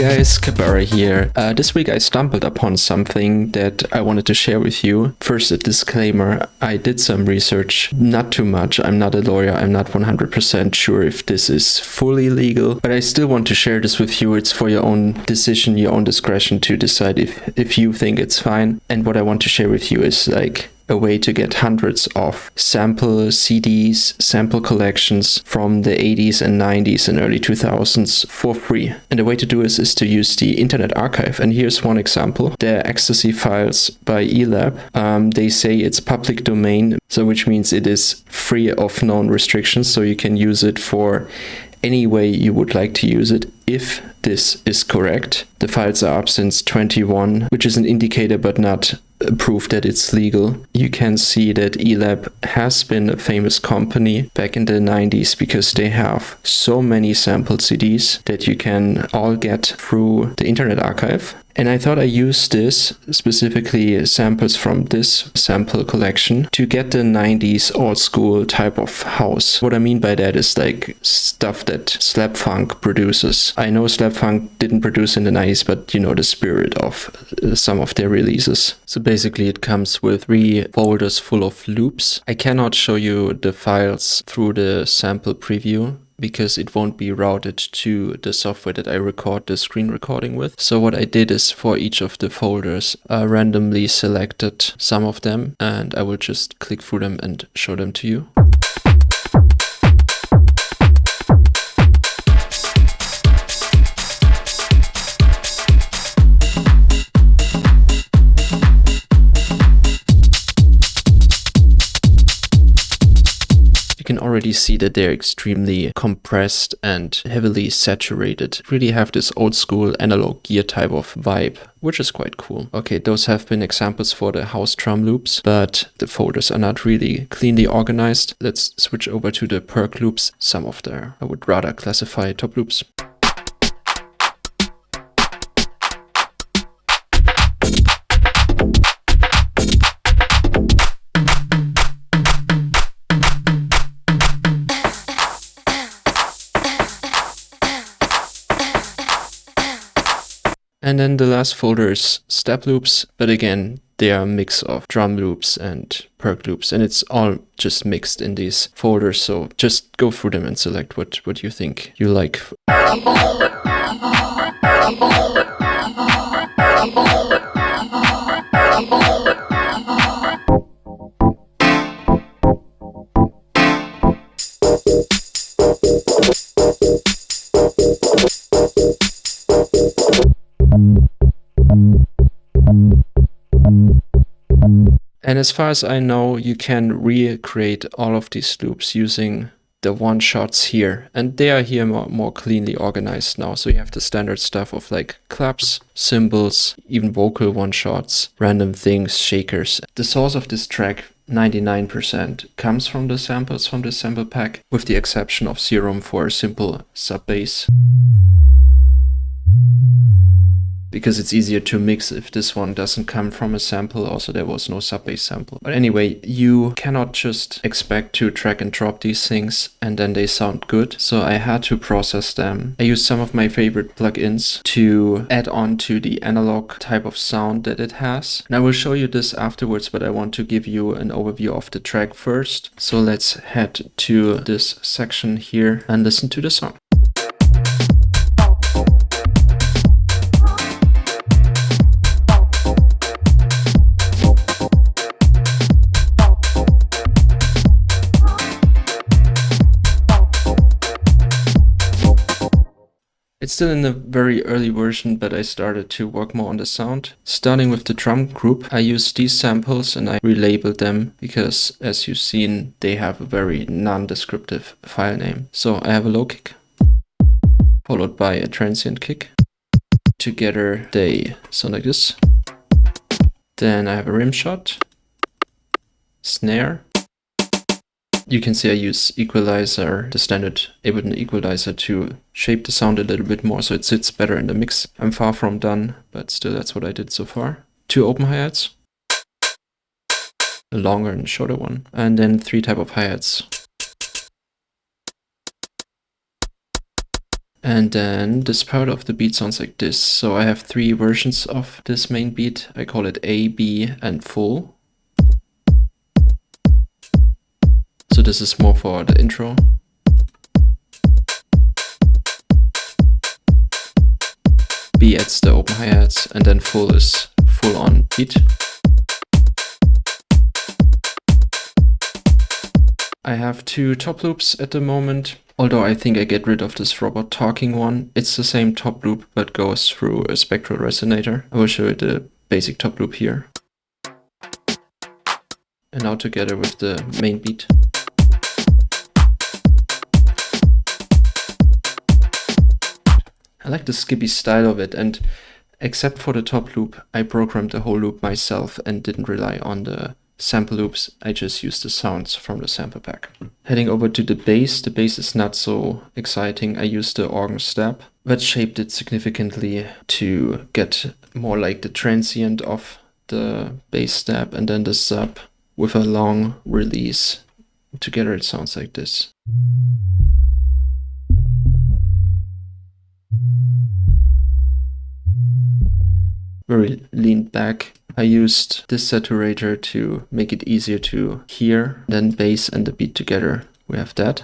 guys, Kabara here. This week I stumbled upon something that I wanted to share with you. First, a disclaimer, I did some research, not too much. I'm not a lawyer, I'm not 100% sure if this is fully legal, but I still want to share this with you. It's for your own decision, your own discretion to decide if you think it's fine. And what I want to share with you is like a way to get hundreds of sample CDs, sample collections from the 80s and 90s and early 2000s for free. And the way to do this is to use the Internet Archive. And here's one example. The ecstasy files by eLab. They say it's public domain, so which means it is free of known restrictions, so you can use it for any way you would like to use it. If this is correct, the files are up since 21, which is an indicator but not proof that it's legal. You can see that eLab has been a famous company back in the 90s because they have so many sample CDs that you can all get through the Internet Archive. And I thought I used this, specifically samples from this sample collection, to get the 90s old school type of house. What I mean by that is like stuff that slap funk produces. I know slap funk didn't produce in the 90s, but you know the spirit of some of their releases. So basically it comes with 3 folders full of loops. I cannot show you the files through the sample preview because it won't be routed to the software that I record the screen recording with. So what I did is for each of the folders, randomly selected some of them, and I will just click through them and show them to you. You can already see that they're extremely compressed and heavily saturated. Really have this old school analog gear type of vibe, which is quite cool. Okay, those have been examples for the house drum loops, but the folders are not really cleanly organized. Let's switch over to the perc loops. Some of them I would rather classify top loops. And then the last folder is step loops, but again, they are a mix of drum loops and perc loops, and it's all just mixed in these folders, so just go through them and select what you think you like. And as far as I know, you can recreate all of these loops using the one-shots here. And they are here more cleanly organized now. So you have the standard stuff of like claps, cymbals, even vocal one-shots, random things, shakers. The source of this track, 99%, comes from the samples from the sample pack, with the exception of Serum for a simple sub-bass. Because it's easier to mix if this one doesn't come from a sample. Also, there was no sub-bass sample. But anyway, you cannot just expect to drag and drop these things and then they sound good. So I had to process them. I used some of my favorite plugins to add on to the analog type of sound that it has. And I will show you this afterwards, but I want to give you an overview of the track first. So let's head to this section here and listen to the song. It's still in a very early version, but I started to work more on the sound. Starting with the drum group, I used these samples and I relabeled them because, as you've seen, they have a very non-descriptive file name. So I have a low kick, followed by a transient kick. Together they sound like this. Then I have a rim shot, snare. You can see I use equalizer, the standard Ableton equalizer, to shape the sound a little bit more so it sits better in the mix. I'm far from done, but still that's what I did so far. 2 open hi-hats, a longer and shorter one, and then 3 type of hi-hats. And then this part of the beat sounds like this. So I have 3 versions of this main beat. I call it A, B, and full. So this is more for the intro. B adds the open hi-hats, and then full is full on beat. I have 2 top loops at the moment, although I think I get rid of this robot talking one. It's the same top loop but goes through a spectral resonator. I will show you the basic top loop here. And now together with the main beat. I like the skippy style of it, and except for the top loop, I programmed the whole loop myself and didn't rely on the sample loops. I just used the sounds from the sample pack. Heading over to the bass is not so exciting. I used the organ stab, but shaped it significantly to get more like the transient of the bass stab, and then the sub with a long release. Together it sounds like this. Very leaned back. I used this saturator to make it easier to hear. Then bass and the beat together, we have that.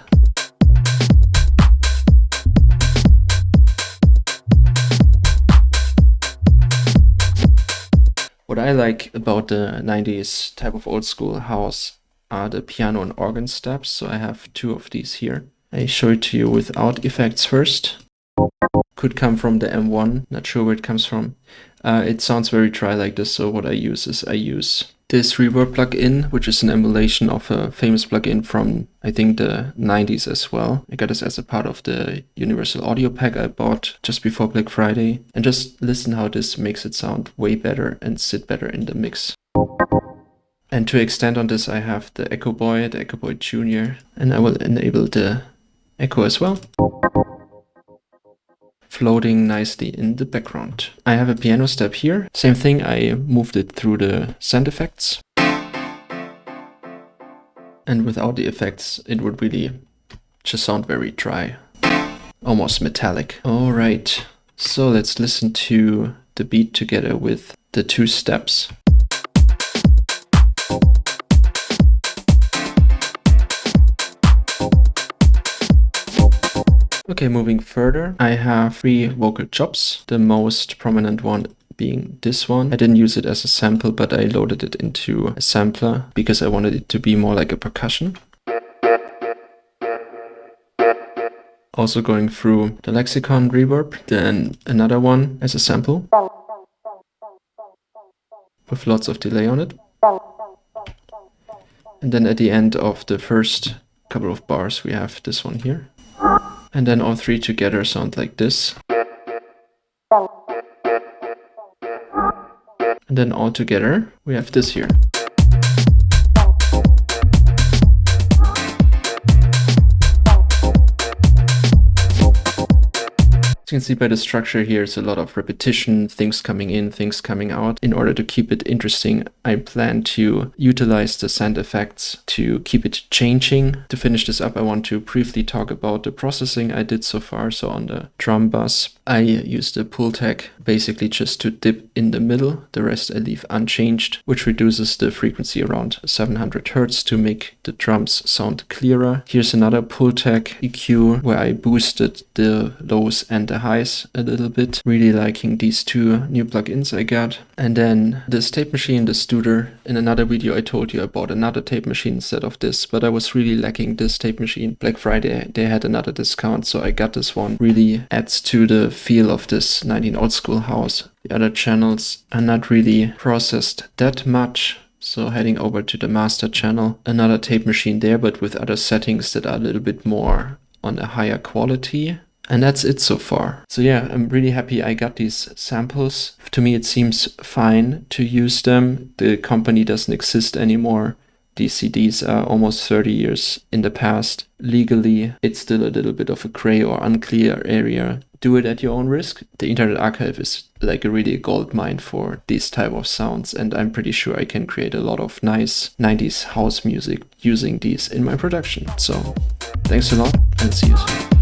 What I like about the 90s type of old school house are the piano and organ steps. So I have 2 of these here. I show it to you without effects first. Could come from the M1, not sure where it comes from. It sounds very dry like this, so what I use is I use this reverb plugin, which is an emulation of a famous plugin from, I think, the 90s as well. I got this as a part of the Universal Audio pack I bought just before Black Friday. And just listen how this makes it sound way better and sit better in the mix. And to extend on this, I have the Echo Boy, the Echo Boy Junior, and I will enable the echo as well, floating nicely in the background. I have a piano step here. Same thing, I moved it through the sound effects. And without the effects, it would really just sound very dry, almost metallic. All right, so let's listen to the beat together with the 2 steps. Okay, moving further, I have 3 vocal chops, the most prominent one being this one. I didn't use it as a sample, but I loaded it into a sampler because I wanted it to be more like a percussion. Also going through the lexicon reverb, then another one as a sample with lots of delay on it. And then at the end of the first couple of bars, we have this one here. And then all 3 together sound like this. And then all together, we have this here. As you can see by the structure here, it's a lot of repetition, things coming in, things coming out. In order to keep it interesting, I plan to utilize the sound effects to keep it changing. To finish this up, I want to briefly talk about the processing I did so far. So on the drum bus, I used the pull tag basically just to dip in the middle. The rest I leave unchanged, which reduces the frequency around 700 Hertz to make the drums sound clearer. Here's another pull tag EQ where I boosted the lows and the highs a little bit. Really liking these 2 new plugins I got. And then this tape machine, the Studer. In another video I told you I bought another tape machine instead of this, but I was really lacking this tape machine. Black Friday they had another discount, so I got this one. Really adds to the feel of this 19 old school house. The other channels are not really processed that much. So heading over to the master channel, another tape machine there, but with other settings that are a little bit more on a higher quality. And that's it so far. So yeah, I'm really happy I got these samples. To me, it seems fine to use them. The company doesn't exist anymore. These CDs are almost 30 years in the past. Legally, it's still a little bit of a gray or unclear area. Do it at your own risk. The Internet Archive is like a really gold mine for these type of sounds, and I'm pretty sure I can create a lot of nice 90s house music using these in my production. So thanks a lot and see you soon.